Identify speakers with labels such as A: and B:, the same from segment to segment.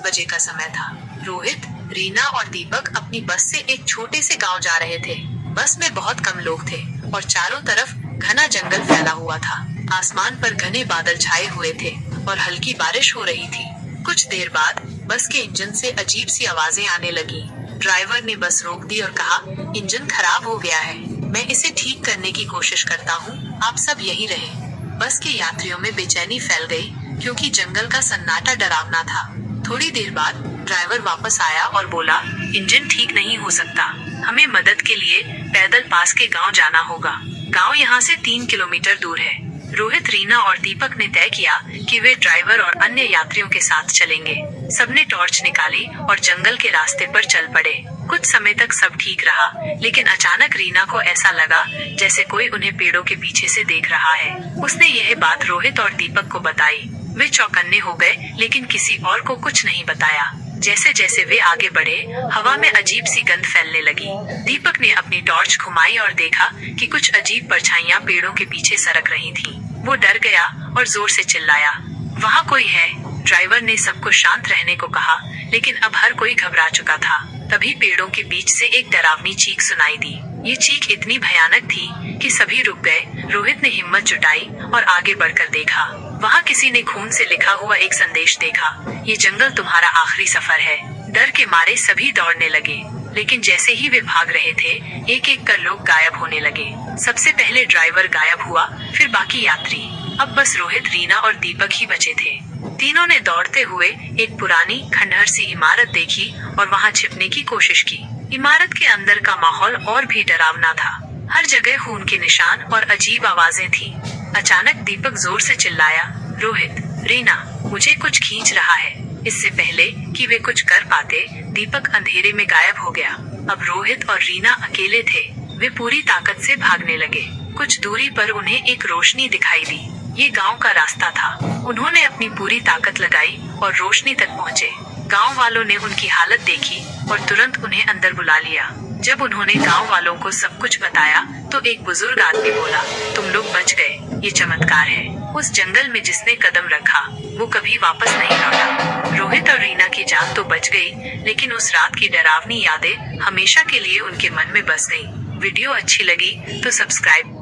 A: बजे का समय था। रोहित, रीना और दीपक अपनी बस से एक छोटे से गांव जा रहे थे। बस में बहुत कम लोग थे और चारों तरफ घना जंगल फैला हुआ था। आसमान पर घने बादल छाए हुए थे और हल्की बारिश हो रही थी। कुछ देर बाद बस के इंजन से अजीब सी आवाजें आने लगी। ड्राइवर ने बस रोक दी और कहा, इंजन खराब हो गया है, मैं इसे ठीक करने की कोशिश करता हूँ, आप सब यहीं रहें। बस के यात्रियों में बेचैनी फैल गई क्योंकि जंगल का सन्नाटा डरावना था। थोड़ी देर बाद ड्राइवर वापस आया और बोला, इंजन ठीक नहीं हो सकता, हमें मदद के लिए पैदल पास के गांव जाना होगा। गांव यहाँ से 3 किलोमीटर दूर है। रोहित, रीना और दीपक ने तय किया कि वे ड्राइवर और अन्य यात्रियों के साथ चलेंगे। सबने टॉर्च निकाली और जंगल के रास्ते पर चल पड़े। कुछ समय तक सब ठीक रहा, लेकिन अचानक रीना को ऐसा लगा जैसे कोई उन्हें पेड़ों के पीछे से देख रहा है। उसने यह बात रोहित और दीपक को बताई। वे चौकन्ने हो गए, लेकिन किसी और को कुछ नहीं बताया। जैसे जैसे वे आगे बढ़े, हवा में अजीब सी गंध फैलने लगी। दीपक ने अपनी टॉर्च घुमाई और देखा कि कुछ अजीब परछाइयां पेड़ों के पीछे सरक रही थीं। वो डर गया और जोर से चिल्लाया, वहाँ कोई है। ड्राइवर ने सबको शांत रहने को कहा, लेकिन अब हर कोई घबरा चुका था। तभी पेड़ों के बीच से एक डरावनी चीख सुनाई दी। ये चीख इतनी भयानक थी कि सभी रुक गए। रोहित ने हिम्मत जुटाई और आगे बढ़कर देखा। वहाँ किसी ने खून से लिखा हुआ एक संदेश देखा, ये जंगल तुम्हारा आखिरी सफर है। डर के मारे सभी दौड़ने लगे, लेकिन जैसे ही वे भाग रहे थे, एक एक कर लोग गायब होने लगे। सबसे पहले ड्राइवर गायब हुआ, फिर बाकी यात्री। अब बस रोहित, रीना और दीपक ही बचे थे। तीनों ने दौड़ते हुए एक पुरानी खंडहर सी इमारत देखी और वहाँ छिपने की कोशिश की। इमारत के अंदर का माहौल और भी डरावना था। हर जगह खून के निशान और अजीब आवाजें थीं। अचानक दीपक जोर से चिल्लाया, रोहित, रीना, मुझे कुछ खींच रहा है। इससे पहले कि वे कुछ कर पाते, दीपक अंधेरे में गायब हो गया। अब रोहित और रीना अकेले थे। वे पूरी ताकत से भागने लगे। कुछ दूरी पर उन्हें एक रोशनी दिखाई दी। ये गांव का रास्ता था। उन्होंने अपनी पूरी ताकत लगाई और रोशनी तक पहुँचे। गांव वालों ने उनकी हालत देखी और तुरंत उन्हें अंदर बुला लिया। जब उन्होंने गांव वालों को सब कुछ बताया, तो एक बुजुर्ग आदमी बोला, तुम लोग बच गए, ये चमत्कार है। उस जंगल में जिसने कदम रखा, वो कभी वापस नहीं लौटा। रोहित और रीना की जान तो बच गई, लेकिन उस रात की डरावनी यादें हमेशा के लिए उनके मन में बस गईं। वीडियो अच्छी लगी तो सब्सक्राइब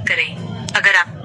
A: करें। अगर आप